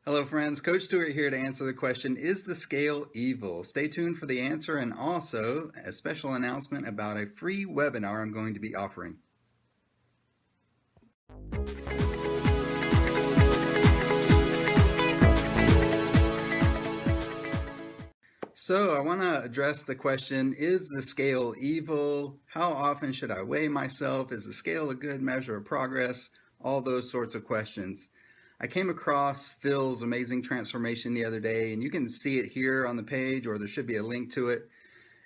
Hello, friends. Coach Stewart here to answer the question, is the scale evil? Stay tuned for the answer and also a special announcement about a free webinar I'm going to be offering. So I want to address the question, is the scale evil? How often should I weigh myself? Is the scale a good measure of progress? All those sorts of questions. I came across Phil's amazing transformation the other day, and you can see it here on the page, or there should be a link to it.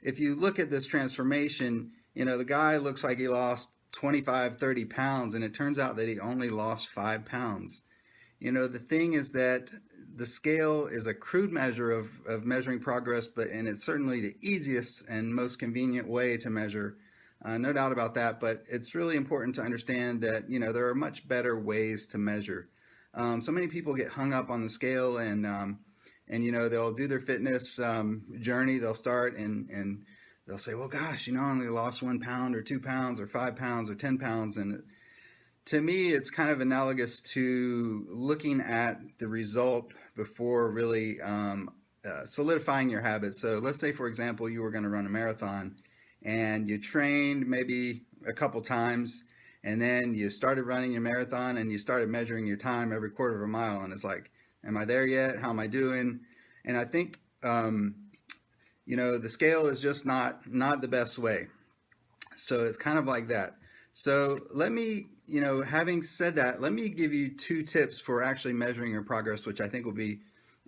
If you look at this transformation, the guy looks like he lost 25, 30 pounds, and it turns out that he only lost 5 pounds. The thing is that the scale is a crude measure of measuring progress, and it's certainly the easiest and most convenient way to measure. No doubt about that, but it's really important to understand that, there are much better ways to measure. So many people get hung up on the scale and they'll do their fitness journey. They'll start and they'll say, well, gosh, I only lost 1 pound or 2 pounds or 5 pounds or 10 pounds. And to me, it's kind of analogous to looking at the result before really solidifying your habits. So let's say, for example, you were going to run a marathon and you trained maybe a couple times, and then you started running your marathon and you started measuring your time every quarter of a mile. And it's like, am I there yet? How am I doing? And I think, the scale is just not the best way. So it's kind of like that. So let me, having said that, let me give you 2 tips for actually measuring your progress, which I think will be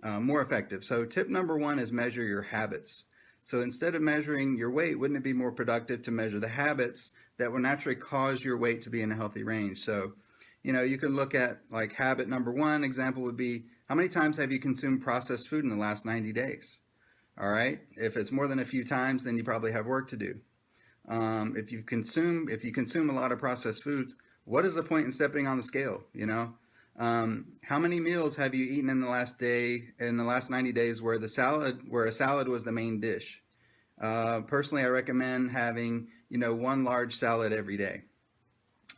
more effective. So tip number 1 is measure your habits. So instead of measuring your weight, wouldn't it be more productive to measure the habits that will naturally cause your weight to be in a healthy range? So, you can look at like habit number 1 example would be, how many times have you consumed processed food in the last 90 days? All right. If it's more than a few times, then you probably have work to do. If you consume a lot of processed foods, what is the point in stepping on the scale? How many meals have you eaten in the last 90 days where a salad was the main dish? Personally, I recommend having, 1 large salad every day.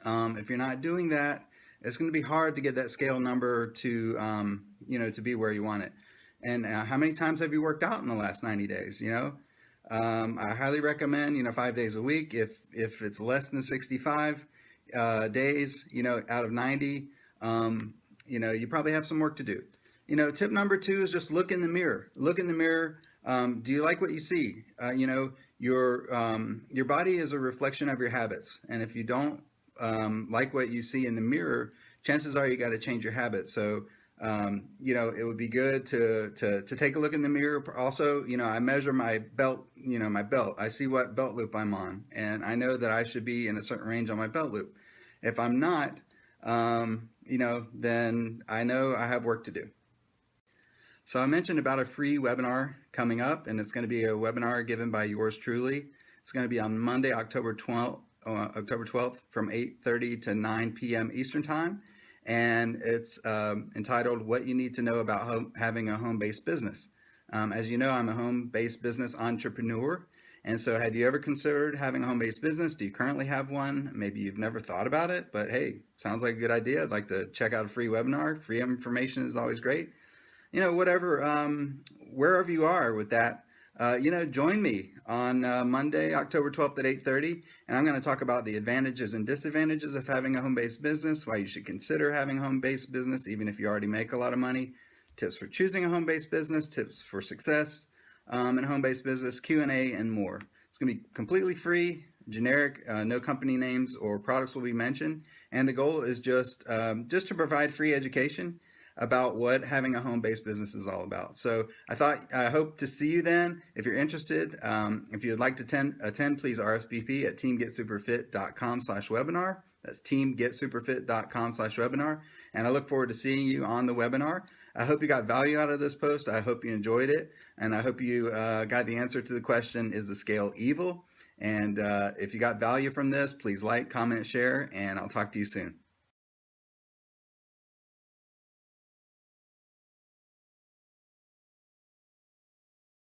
If you're not doing that, it's going to be hard to get that scale number to, to be where you want it. And how many times have you worked out in the last 90 days? I highly recommend, 5 days a week. If it's less than 65 days, out of 90, you probably have some work to do. Tip number 2 is just look in the mirror. Look in the mirror. Do you like what you see? Your body is a reflection of your habits. And if you don't like what you see in the mirror, chances are you got to change your habits. So it would be good to take a look in the mirror. Also, I measure my belt, my belt. I see what belt loop I'm on, and I know that I should be in a certain range on my belt loop. If I'm not, then I know I have work to do. So I mentioned about a free webinar coming up, and it's going to be a webinar given by yours truly. It's going to be on Monday, October 12th from 8:30 to 9 p.m. Eastern Time. And it's entitled What You Need to Know About Having a Home-Based Business. As you know, I'm a home-based business entrepreneur. And so have you ever considered having a home-based business? Do you currently have one? Maybe you've never thought about it, but hey, sounds like a good idea. I'd like to check out a free webinar. Free information is always great. Whatever, wherever you are with that, join me on Monday, October 12th at 8:30, and I'm going to talk about the advantages and disadvantages of having a home-based business, why you should consider having a home-based business, even if you already make a lot of money, tips for choosing a home-based business, tips for success in home-based business, Q&A, and more. It's going to be completely free, generic, no company names or products will be mentioned, and the goal is just to provide free education about what having a home-based business is all about. So I hope to see you then. If you're interested, if you'd like to attend, please RSVP at teamgetsuperfit.com/webinar. That's teamgetsuperfit.com/webinar. And I look forward to seeing you on the webinar. I hope you got value out of this post. I hope you enjoyed it. And I hope you got the answer to the question, is the scale evil? And if you got value from this, please like, comment, share, and I'll talk to you soon.